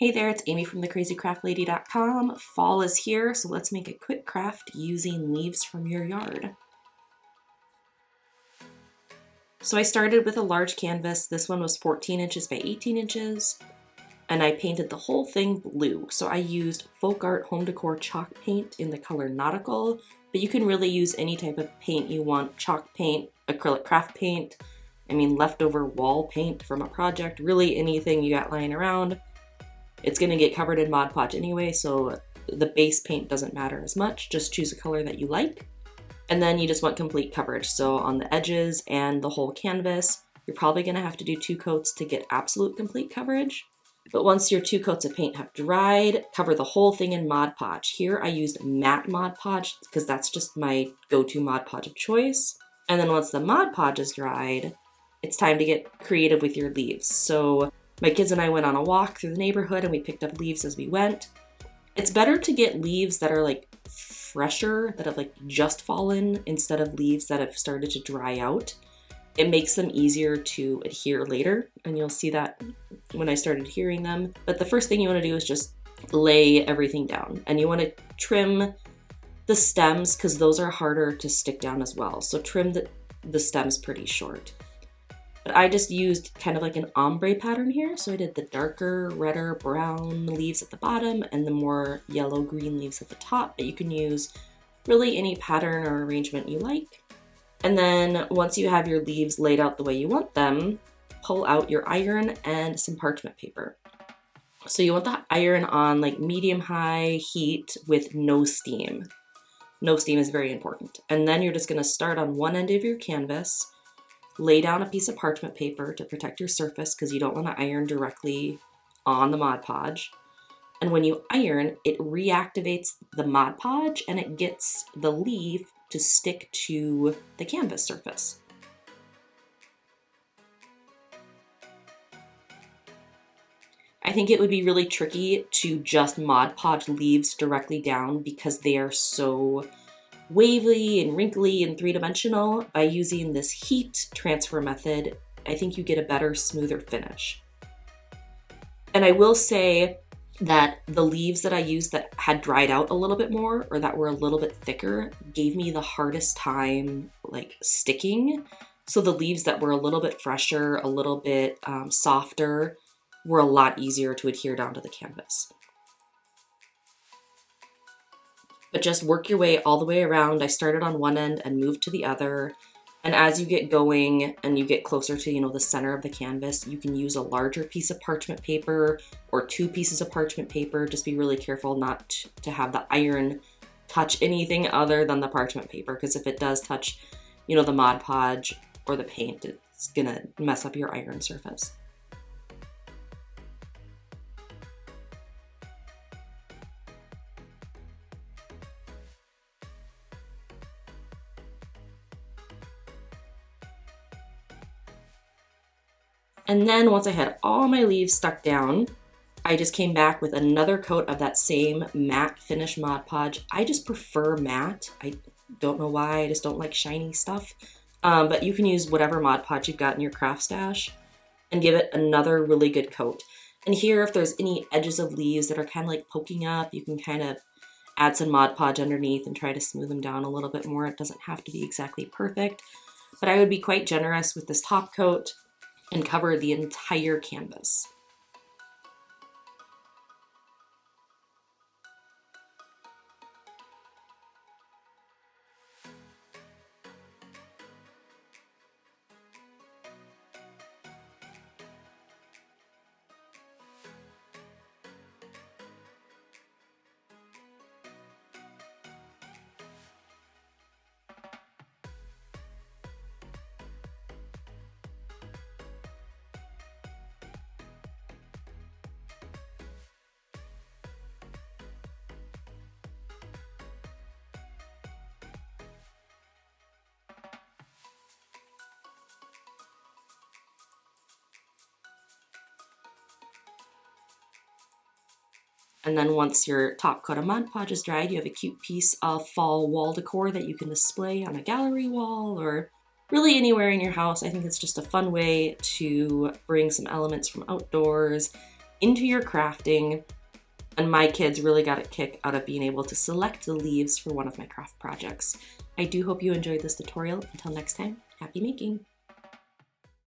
Hey there, it's Amy from thecrazycraftlady.com. Fall is here, so let's make a quick craft using leaves from your yard. So I started with a large canvas. This one was 14 inches by 18 inches, and I painted the whole thing blue. So I used folk art home decor chalk paint in the color Nautical, but you can really use any type of paint you want: chalk paint, acrylic craft paint, leftover wall paint from a project, really anything you got lying around. It's going to get covered in Mod Podge anyway, so the base paint doesn't matter as much. Just choose a color that you like. And then you just want complete coverage. So on the edges and the whole canvas, you're probably going to have to do 2 coats to get absolute complete coverage. But once your 2 coats of paint have dried, cover the whole thing in Mod Podge. Here I used matte Mod Podge because that's just my go-to Mod Podge of choice. And then once the Mod Podge is dried, it's time to get creative with your leaves. So my kids and I went on a walk through the neighborhood and we picked up leaves as we went. It's better to get leaves that are like fresher, that have like just fallen, instead of leaves that have started to dry out. It makes them easier to adhere later, and you'll see that when I started adhering them. But the first thing you want to do is just lay everything down, and you want to trim the stems because those are harder to stick down as well. So trim the stems pretty short. But I just used kind of like an ombre pattern here. So I did the darker, redder, brown leaves at the bottom and the more yellow-green leaves at the top. But you can use really any pattern or arrangement you like. And then once you have your leaves laid out the way you want them, pull out your iron and some parchment paper. So you want the iron on like medium-high heat with no steam. No steam is very important. And then you're just going to start on one end of your canvas. Lay down a piece of parchment paper to protect your surface because you don't want to iron directly on the Mod Podge. And when you iron, it reactivates the Mod Podge and it gets the leaf to stick to the canvas surface. I think it would be really tricky to just Mod Podge leaves directly down because they are so wavy and wrinkly and 3-dimensional. By using this heat transfer method, I think you get a better, smoother finish. And I will say that the leaves that I used that had dried out a little bit more or that were a little bit thicker gave me the hardest time like sticking. So the leaves that were a little bit fresher, a little bit softer, were a lot easier to adhere down to the canvas. But just work your way all the way around. I started on one end and moved to the other. And as you get going and you get closer to, the center of the canvas, you can use a larger piece of parchment paper or 2 pieces of parchment paper. Just be really careful not to have the iron touch anything other than the parchment paper, because if it does touch, the Mod Podge or the paint, it's gonna mess up your iron surface. And then once I had all my leaves stuck down, I just came back with another coat of that same matte finish Mod Podge. I just prefer matte. I don't know why, I just don't like shiny stuff. But you can use whatever Mod Podge you've got in your craft stash and give it another really good coat. And here, if there's any edges of leaves that are kind of like poking up, you can kind of add some Mod Podge underneath and try to smooth them down a little bit more. It doesn't have to be exactly perfect, but I would be quite generous with this top coat and cover the entire canvas. And then once your top coat of Mod Podge is dried, you have a cute piece of fall wall decor that you can display on a gallery wall or really anywhere in your house. I think it's just a fun way to bring some elements from outdoors into your crafting. And my kids really got a kick out of being able to select the leaves for one of my craft projects. I do hope you enjoyed this tutorial. Until next time, happy making!